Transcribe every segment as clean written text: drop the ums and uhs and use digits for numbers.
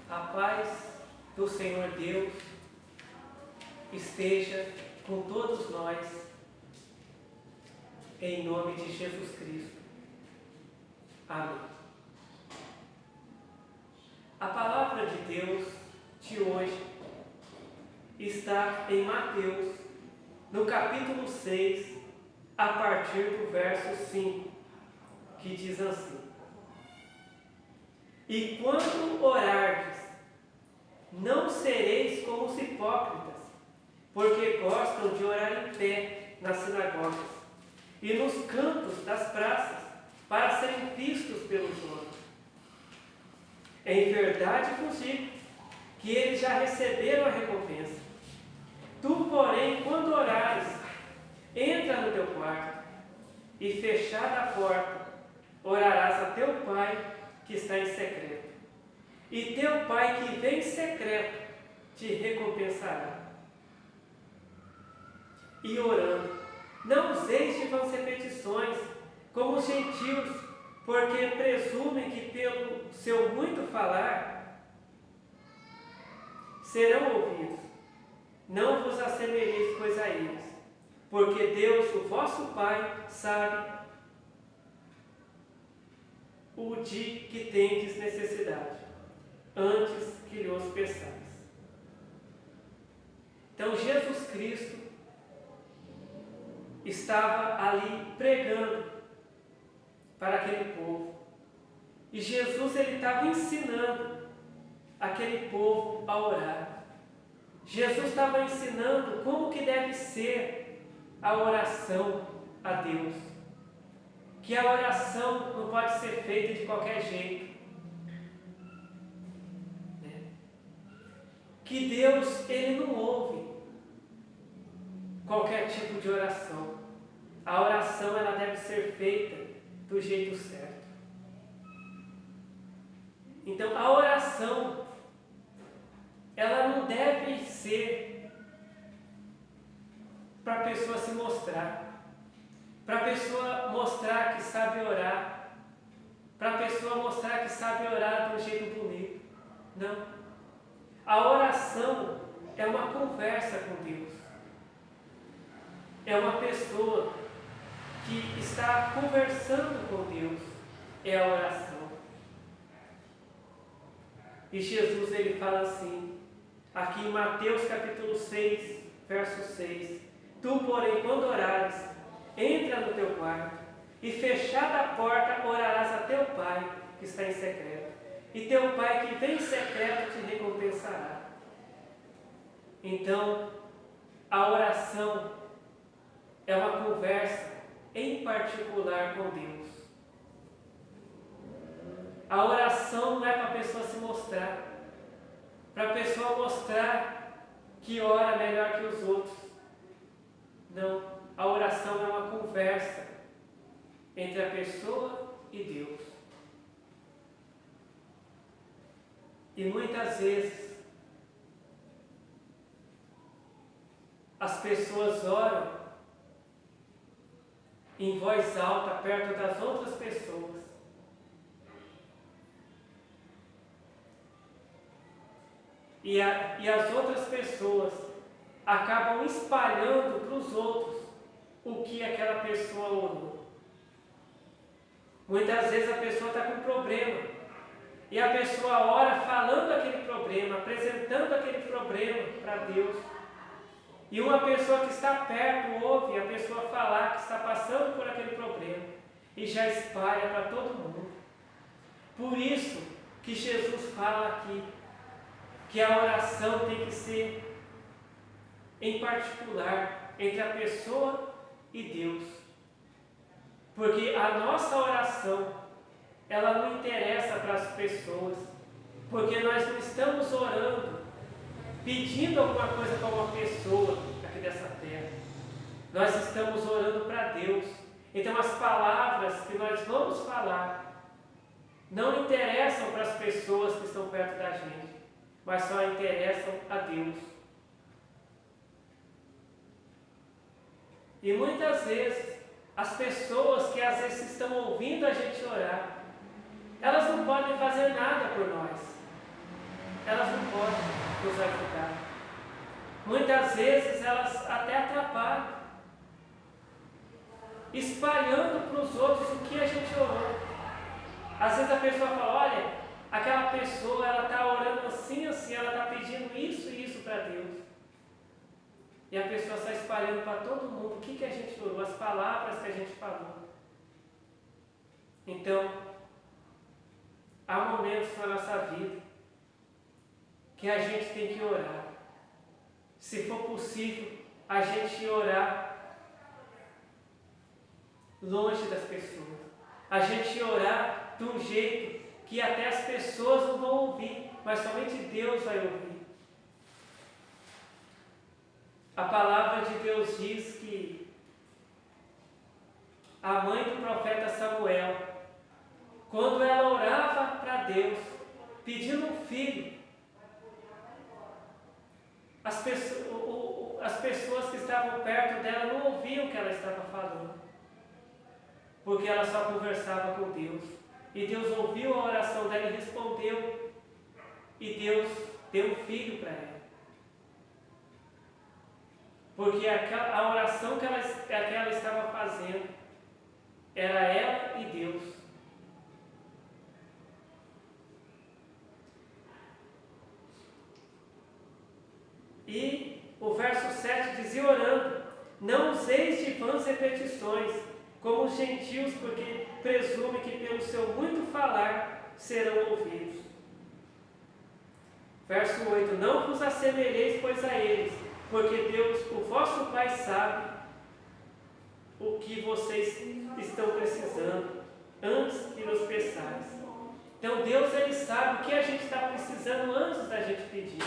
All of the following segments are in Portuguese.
A paz do Senhor Deus esteja com todos nós, em nome de Jesus Cristo. Amém. A palavra de Deus de hoje está em Mateus, no capítulo 6, a partir do verso 5, que diz assim: E quando orardes, não sereis como os hipócritas, porque gostam de orar em pé nas sinagogas e nos cantos das praças, para serem vistos pelos homens. Em verdade vos digo que eles já receberam a recompensa. Tu, porém, quando orares, entra no teu quarto e, fechada a porta, orarás a teu Pai que está em secreto. E teu Pai que vem em secreto te recompensará. E orando, não useis de vãs repetições, como os gentios, porque presumem que pelo seu muito falar serão ouvidos. Não vos assemelheis, pois, a eles, porque Deus, o vosso Pai, sabe o de que tendes necessidade, antes que lhe peçais. Então Jesus Cristo estava ali pregando para aquele povo. E Jesus ele estava ensinando aquele povo a orar. Jesus estava ensinando como que deve ser a oração a Deus. Que a oração não pode ser feita de qualquer jeito. Que Deus ele não ouve qualquer tipo de oração. A oração ela deve ser feita do jeito certo. Então a oração ela não deve ser para a pessoa se mostrar, para a pessoa mostrar que sabe orar, para a pessoa mostrar que sabe orar de um jeito bonito. Não. A oração é uma conversa com Deus. É uma pessoa que está conversando com Deus. É a oração. E Jesus ele fala assim, aqui em Mateus capítulo 6, verso 6: Tu, porém, quando orares, entra no teu quarto e, fechada a porta, orarás a teu Pai que está em secreto. E teu Pai que vem em secreto te recompensará. Então, a oração é uma conversa em particular com Deus. A oração não é para a pessoa se mostrar, para a pessoa mostrar que ora melhor que os outros. Não, a oração é uma conversa entre a pessoa e Deus. E muitas vezes as pessoas oram em voz alta perto das outras pessoas. E as outras pessoas acabam espalhando para os outros o que aquela pessoa orou. Muitas vezes a pessoa está com um problema e a pessoa ora falando aquele problema, apresentando aquele problema para Deus. E uma pessoa que está perto ouve a pessoa falar que está passando por aquele problema e já espalha para todo mundo. Por isso que Jesus fala aqui que a oração tem que ser em particular entre a pessoa e Deus. Porque a nossa oração, ela não interessa para as pessoas, porque nós não estamos orando, pedindo alguma coisa para uma pessoa aqui dessa terra. Nós estamos orando para Deus. Então as palavras que nós vamos falar não interessam para as pessoas que estão perto da gente, mas só interessam a Deus. E muitas vezes, as pessoas que às vezes estão ouvindo a gente orar, elas não podem fazer nada por nós. elas não podem nos ajudar. Muitas vezes elas até atrapalham, espalhando para os outros o que a gente orou. Às vezes a pessoa fala, olha, aquela pessoa ela está orando assim, ela está pedindo isso e isso para Deus. E a pessoa está espalhando para todo mundo o que a gente orou, as palavras que a gente falou. Então, há momentos na nossa vida que a gente tem que orar. Se for possível, a gente orar longe das pessoas. A gente orar de um jeito que até as pessoas não vão ouvir, mas somente Deus vai ouvir. A palavra de Deus diz que a mãe do profeta Samuel, quando ela orava para Deus, pedindo um filho, as pessoas que estavam perto dela não ouviam o que ela estava falando, porque ela só conversava com Deus. E Deus ouviu a oração dela e respondeu, e Deus deu um filho para ela. Porque a oração que ela estava fazendo era ela e Deus. E o verso 7 dizia orando, não useis de vãs repetições, como os gentios, porque presume que pelo seu muito falar serão ouvidos. Verso 8, não vos assemelheis, pois, a eles, porque Deus, o vosso Pai, sabe o que vocês estão precisando antes que nos peçais. Então Deus, Ele sabe o que a gente está precisando antes da gente pedir.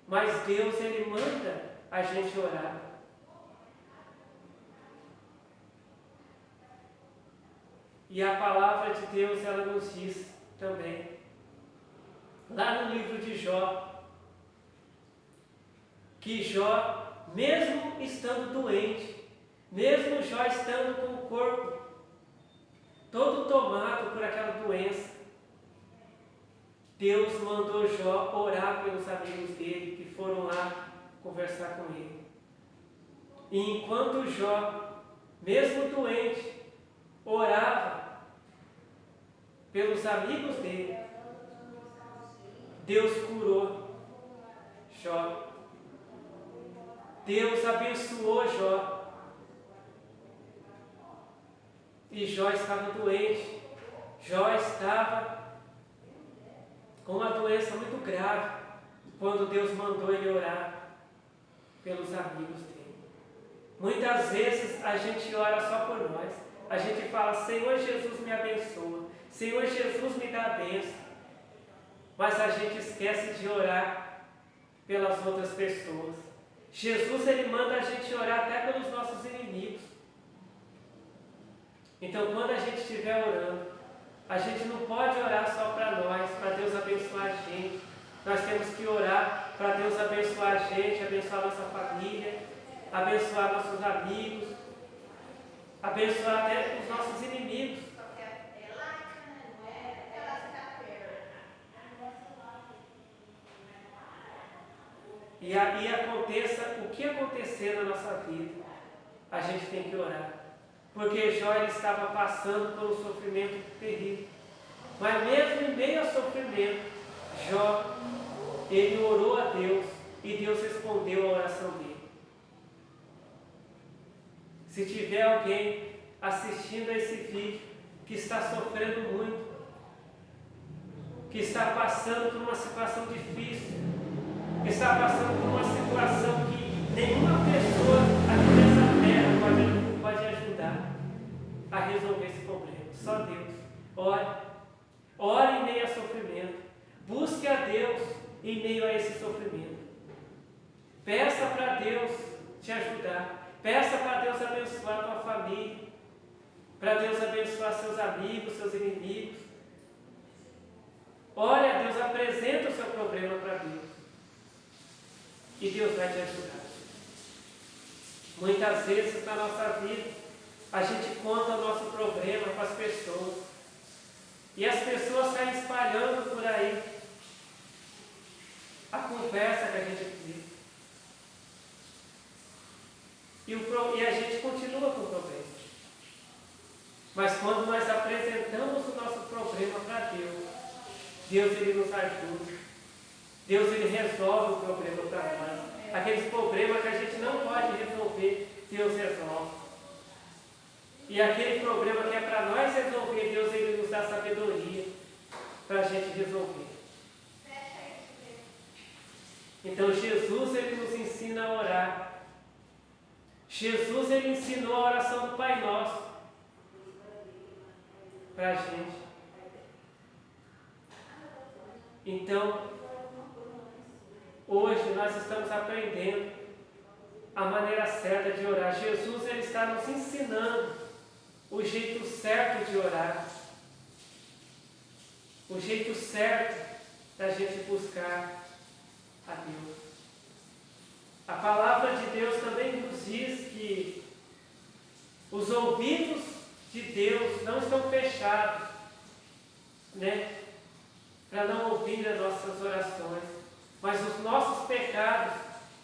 Mas Deus, Ele manda a gente orar. E a palavra de Deus, ela nos diz também, lá no livro de Jó, que Jó, mesmo estando doente, mesmo Jó estando com o corpo todo tomado por aquela doença, Deus mandou Jó orar pelos amigos dele, que foram lá conversar com ele. E enquanto Jó, mesmo doente, orava pelos amigos dele, Deus curou Jó. Deus abençoou Jó. E Jó estava doente. Jó estava com uma doença muito grave, quando Deus mandou ele orar pelos amigos dele. Muitas vezes a gente ora só por nós. A gente fala, Senhor Jesus, me abençoa. Senhor Jesus, me dá a bênção. Mas a gente esquece de orar pelas outras pessoas. Jesus, Ele manda a gente orar até pelos nossos inimigos. Então, quando a gente estiver orando, a gente não pode orar só para nós, para Deus abençoar a gente. Nós temos que orar para Deus abençoar a gente, abençoar a nossa família, abençoar nossos amigos, abençoar até os nossos inimigos. E aí aconteça o que acontecer na nossa vida, a gente tem que orar. Porque Jó, ele estava passando por um sofrimento terrível. Mas mesmo em meio ao sofrimento, Jó, ele orou a Deus e Deus respondeu a oração dele. Se tiver alguém assistindo a esse vídeo que está sofrendo muito, que está passando por uma situação difícil, que está passando por uma situação que nenhuma pessoa aqui nessa terra pode ajudar a resolver esse problema. Só Deus. Ore. Ore em meio a sofrimento. Busque a Deus em meio a esse sofrimento. Peça para Deus te ajudar. Peça para Deus abençoar a tua família. Para Deus abençoar seus amigos, seus inimigos. Ore a Deus, apresenta o seu problema para Deus. E Deus vai te ajudar. Muitas vezes na nossa vida, a gente conta o nosso problema para as pessoas. E as pessoas saem espalhando por aí. a conversa que a gente precisa. E a gente continua com o problema. Mas quando nós apresentamos o nosso problema para Deus, Deus ele nos ajuda. Deus ele resolve o problema para nós. Aqueles problemas que a gente não pode resolver, Deus resolve. E aquele problema que é para nós resolver, Deus ele nos dá sabedoria para a gente resolver. Então Jesus ele nos ensina a orar. Jesus ele ensinou a oração do Pai Nosso para a gente. Então, hoje nós estamos aprendendo a maneira certa de orar. Jesus ele está nos ensinando o jeito certo de orar. O jeito certo da gente buscar a Deus. A palavra de Deus também nos diz que os ouvidos de Deus não estão fechados, né, para não ouvir as nossas orações, mas os nossos pecados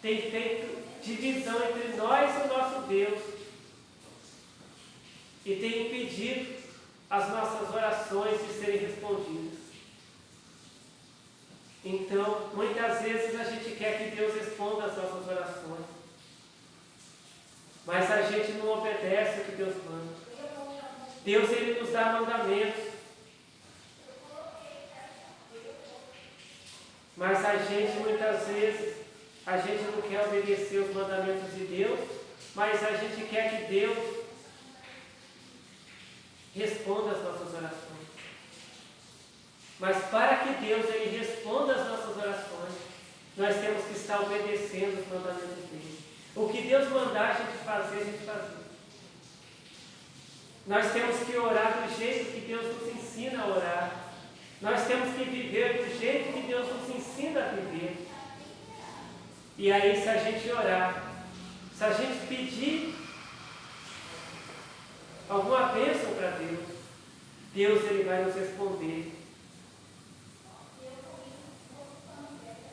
têm feito divisão entre nós e o nosso Deus e têm impedido as nossas orações de serem respondidas. Então, muitas vezes a gente quer que Deus responda as nossas orações, mas a gente não obedece o que Deus manda. Deus ele nos dá mandamentos, mas a gente muitas vezes, a gente não quer obedecer os mandamentos de Deus, mas a gente quer que Deus responda as nossas orações. Mas para que Deus ele responda as nossas orações, nós temos que estar obedecendo os mandamentos dele. O que Deus mandar a gente fazer. Nós temos que orar do jeito que Deus nos ensina a orar. Nós temos que viver do jeito que Deus nos ensina a viver. E aí, se a gente orar, se a gente pedir alguma bênção para Deus, Deus ele vai nos responder.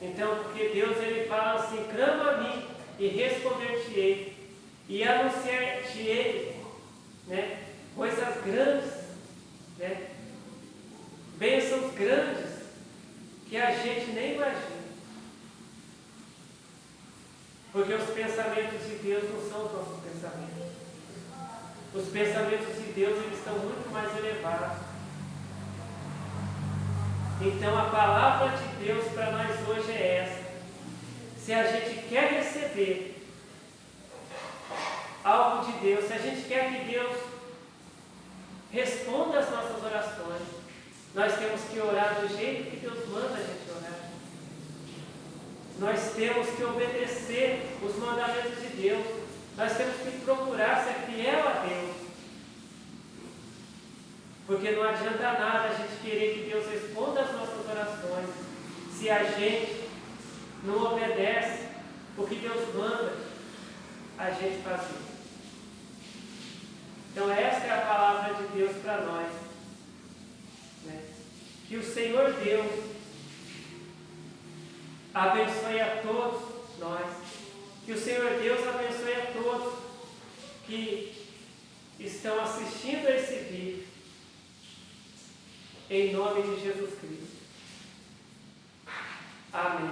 Então, porque Deus ele fala assim: clama a mim e responder-te-ei, e anunciar-te-ei, né, coisas grandes, né, bênçãos grandes que a gente nem imagina. Porque os pensamentos de Deus não são os nossos pensamentos. Os pensamentos de Deus eles estão muito mais elevados. Então a palavra de Deus para nós hoje é essa. Se a gente quer receber algo de Deus, se a gente quer que Deus responda as nossas orações, nós temos que orar do jeito que Deus manda a gente orar. Nós temos que obedecer os mandamentos de Deus. Nós temos que procurar ser fiel a Deus. Porque não adianta nada a gente querer que Deus responda as nossas orações se a gente não obedece o que Deus manda a gente fazer. Então esta é a palavra de Deus para nós, né? Que o Senhor Deus abençoe a todos nós. Que o Senhor Deus abençoe a todos que estão assistindo a esse vídeo. Em nome de Jesus Cristo. Amém.